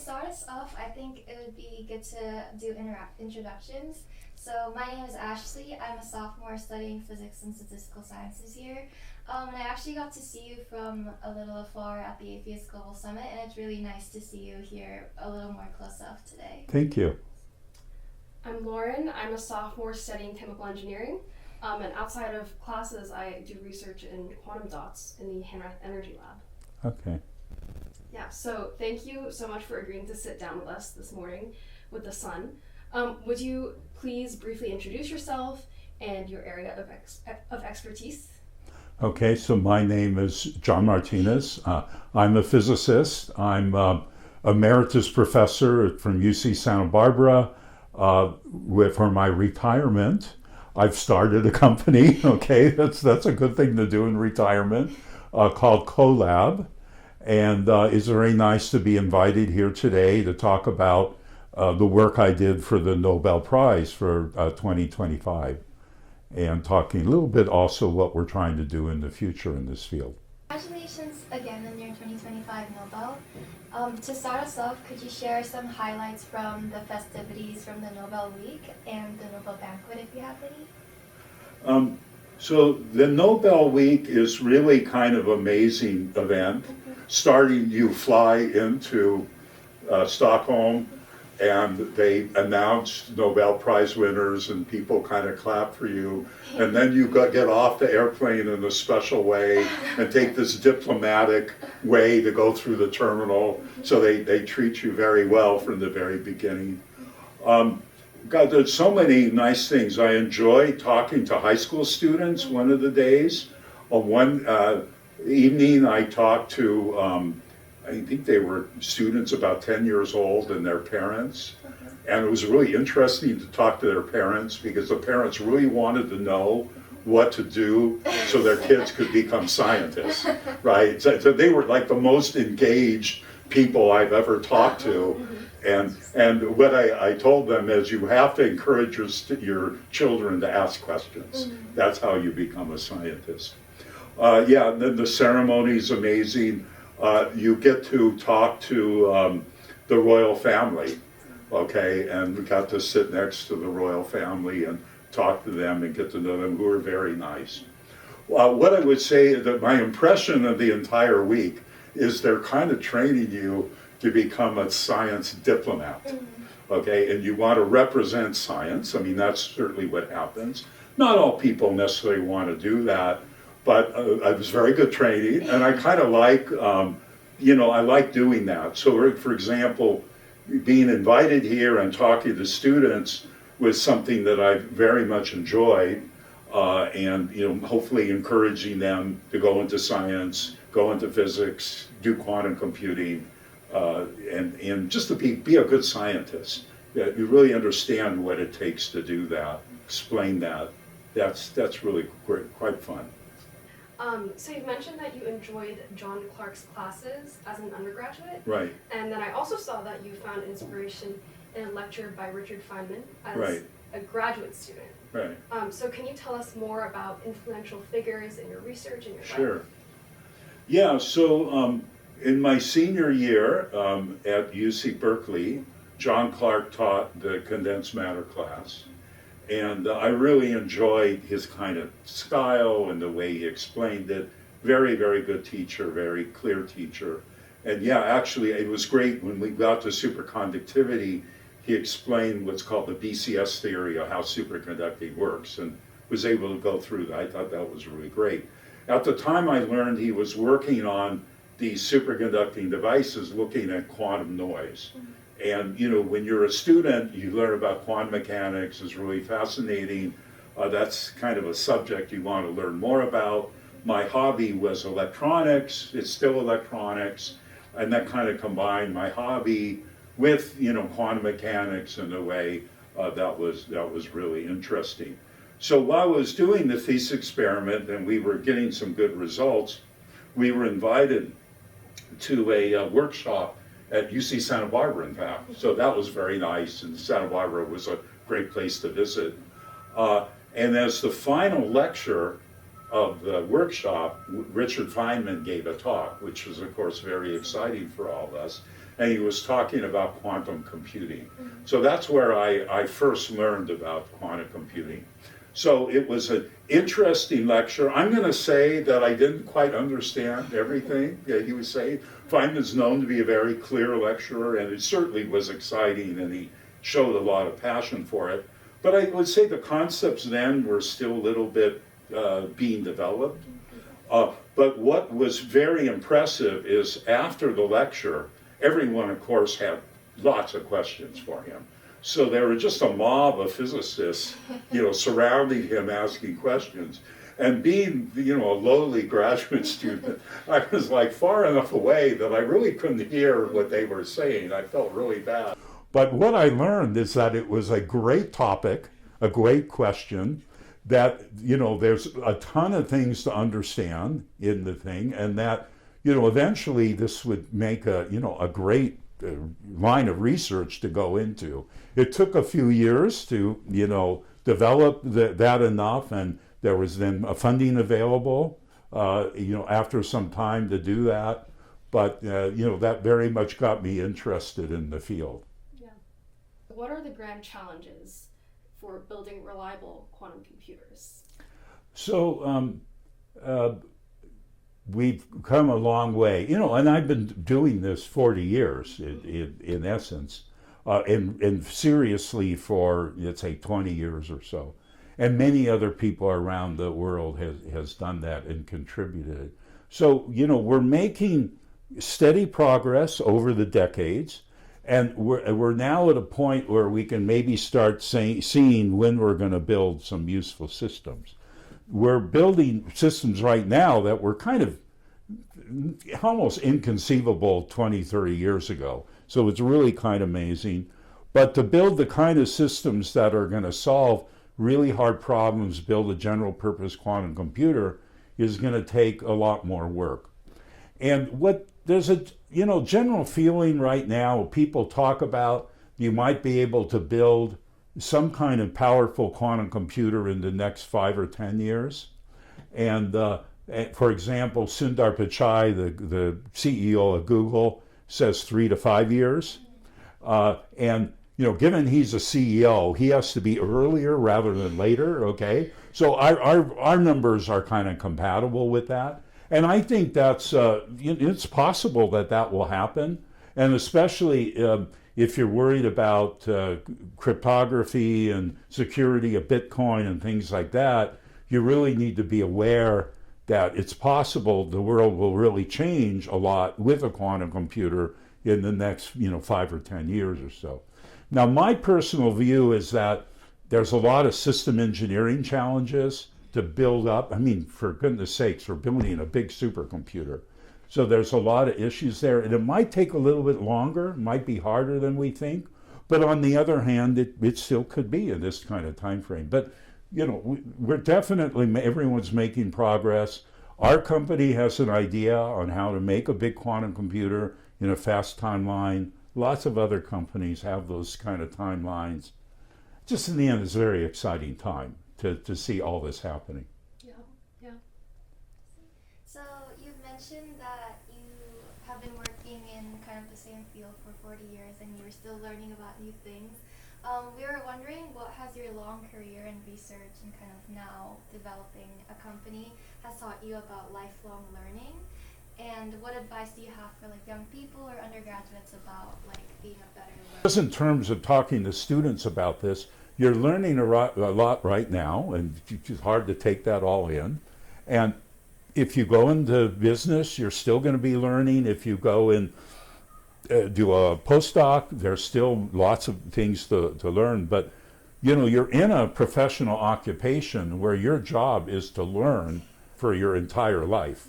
start us off, I think it would be good to do introductions. So my name is Ashley. I'm a sophomore studying physics and statistical sciences here. And I actually got to see you from a little afar at the Atheist Global Summit, and it's really nice to see you here a little more close up today. Thank you. I'm Lauren. I'm a sophomore studying chemical engineering. And outside of classes, I do research in quantum dots in the Hanrath Energy Lab. Okay. Yeah, so thank you so much for agreeing to sit down with us this morning with the sun. Would you please briefly introduce yourself and your area of expertise? Okay, so my name is John Martinis. I'm a physicist. I'm emeritus professor from UC Santa Barbara. For my retirement, I've started a company. Okay, that's a good thing to do in retirement, called CoLab, and it's very nice to be invited here today to talk about the work I did for the Nobel Prize for 2025, and talking a little bit also what we're trying to do in the future in this field. Congratulations again on your 2025 Nobel. To start us off, could you share some highlights from the festivities from the Nobel Week and the Nobel Banquet if you have any? So the Nobel Week is really kind of amazing event. Starting, you fly into Stockholm, and they announce Nobel Prize winners, and people kind of clap for you. And then you get off the airplane in a special way and take this diplomatic way to go through the terminal. So they treat you very well from the very beginning. God, there's so many nice things. I enjoy talking to high school students one of the days. One evening I talked to I think they were students about 10 years old and their parents. And it was really interesting to talk to their parents because the parents really wanted to know what to do so their kids could become scientists, right? So they were like the most engaged people I've ever talked to. And what I told them is you have to encourage your children to ask questions. That's how you become a scientist. Then the ceremony is amazing. You get to talk to the royal family, okay? And we got to sit next to the royal family and talk to them and get to know them, who are very nice. What I would say is that my impression of the entire week is they're kind of training you to become a science diplomat, okay? And you want to represent science. I mean, that's certainly what happens. Not all people necessarily want to do that, but it was very good training, and I kind of like, I like doing that. So, for example, being invited here and talking to students was something that I very much enjoyed, and hopefully encouraging them to go into science, go into physics, do quantum computing, and just to be a good scientist. You really understand what it takes to do that, explain that. That's really great, quite fun. So you've mentioned that you enjoyed John Clark's classes as an undergraduate. Right. And then I also saw that you found inspiration in a lecture by Richard Feynman as a graduate student. Right. So can you tell us more about influential figures in your research and your life? Sure. Yeah, so in my senior year at UC Berkeley, John Clark taught the condensed matter class. And I really enjoyed his kind of style and the way he explained it. Very, very good teacher, very clear teacher. And yeah, actually, it was great when we got to superconductivity, he explained what's called the BCS theory of how superconducting works and was able to go through that. I thought that was really great. At the time I learned he was working on these superconducting devices looking at quantum noise. And when you're a student, you learn about quantum mechanics. It's really fascinating. That's kind of a subject you want to learn more about. My hobby was electronics. It's still electronics. And that kind of combined my hobby with, quantum mechanics in a way that was really interesting. So while I was doing the thesis experiment and we were getting some good results, we were invited to a workshop at UC Santa Barbara, in fact. So that was very nice, and Santa Barbara was a great place to visit. And as the final lecture of the workshop, Richard Feynman gave a talk, which was, of course, very exciting for all of us. and he was talking about quantum computing. So that's where I first learned about quantum computing. So it was an interesting lecture. I'm going to say that I didn't quite understand everything that he was saying. Feynman's known to be a very clear lecturer, and it certainly was exciting, and he showed a lot of passion for it. But I would say the concepts then were still a little bit being developed. But what was very impressive is after the lecture, everyone, of course, had lots of questions for him. So there were just a mob of physicists, surrounding him asking questions. And being, a lowly graduate student, I was like far enough away that I really couldn't hear what they were saying. I felt really bad. But what I learned is that it was a great topic, a great question, that, there's a ton of things to understand in the thing, and that, eventually this would make a great line of research to go into. It took a few years to, develop that enough, and there was then a funding available, after some time to do that. But, that very much got me interested in the field. Yeah. What are the grand challenges for building reliable quantum computers? So, we've come a long way, and I've been doing this 40 years in essence, and seriously for, let's say, 20 years or so. And many other people around the world has done that and contributed. So, we're making steady progress over the decades, and we're now at a point where we can maybe start seeing when we're going to build some useful systems. We're building systems right now that were kind of almost inconceivable 20, 30 years ago. So it's really kind of amazing. But to build the kind of systems that are going to solve really hard problems, build a general purpose quantum computer, is going to take a lot more work. And there's a general feeling right now, people talk about you might be able to build some kind of powerful quantum computer in the next 5 or 10 years. And for example, Sundar Pichai, the CEO of Google, says 3 to 5 years. And given he's a CEO, he has to be earlier rather than later, okay? So our numbers are kind of compatible with that. And I think that's, it's possible that will happen. And especially if you're worried about cryptography and security of Bitcoin and things like that, you really need to be aware that it's possible the world will really change a lot with a quantum computer in the next 5 or 10 years or so. Now, my personal view is that there's a lot of system engineering challenges to build up. I mean, for goodness sakes, we're building a big supercomputer. So there's a lot of issues there, and it might take a little bit longer, might be harder than we think, but on the other hand, it still could be in this kind of time frame. But we're definitely, everyone's making progress. Our company has an idea on how to make a big quantum computer in a fast timeline. Lots of other companies have those kind of timelines. Just in the end, it's a very exciting time to see all this happening. Yeah. So you've mentioned that you have been working in kind of the same field for 40 years and you're still learning about new things. We were wondering what has your long career in research and kind of now developing a company has taught you about lifelong learning, and what advice do you have for young people or undergraduates about being a better learner? Just in terms of talking to students about this, you're learning a lot right now, and it's hard to take that all in. And if you go into business, you're still going to be learning. If you go and do a postdoc, there's still lots of things to learn. But you're in a professional occupation where your job is to learn for your entire life.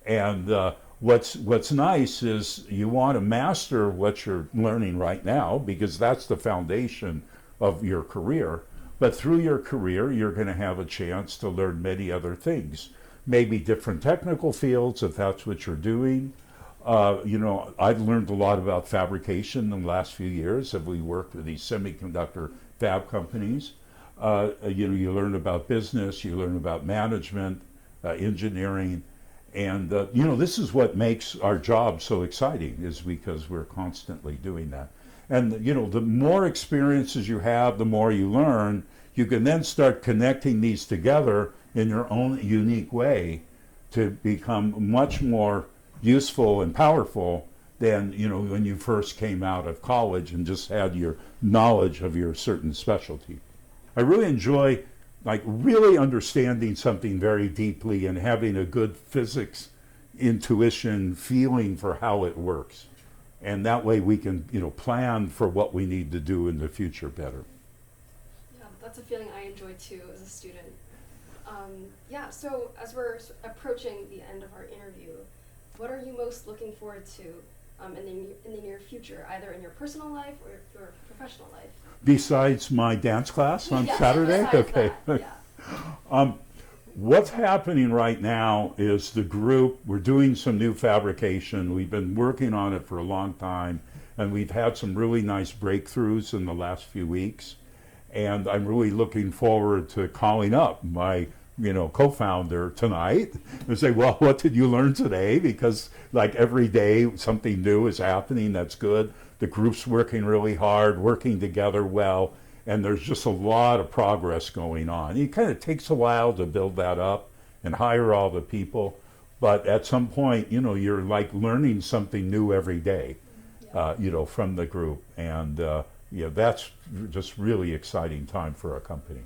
And what's nice is you want to master what you're learning right now, because that's the foundation of your career. But through your career, you're going to have a chance to learn many other things, maybe different technical fields if that's what you're doing. I've learned a lot about fabrication in the last few years as we worked with these semiconductor fab companies. You learn about business, you learn about management, engineering, And this is what makes our job so exciting, is because we're constantly doing that. And the more experiences you have, the more you learn. You can then start connecting these together in your own unique way to become much more useful and powerful than when you first came out of college and just had your knowledge of your certain specialty. I really enjoy really understanding something very deeply and having a good physics intuition feeling for how it works. And that way we can, plan for what we need to do in the future better. Yeah, that's a feeling I enjoy too as a student. So as we're approaching the end of our interview, what are you most looking forward to in the near future, either in your personal life or your professional life? Besides my dance class on Saturday? Okay. That, yeah. What's happening right now is the group, we're doing some new fabrication. We've been working on it for a long time, and we've had some really nice breakthroughs in the last few weeks. And I'm really looking forward to calling up my co-founder tonight and say, well, what did you learn today? Because every day something new is happening that's good. The group's working really hard, working together well, and there's just a lot of progress going on. It kind of takes a while to build that up and hire all the people, but at some point, you're learning something new every day, from the group. And that's just really exciting time for our company.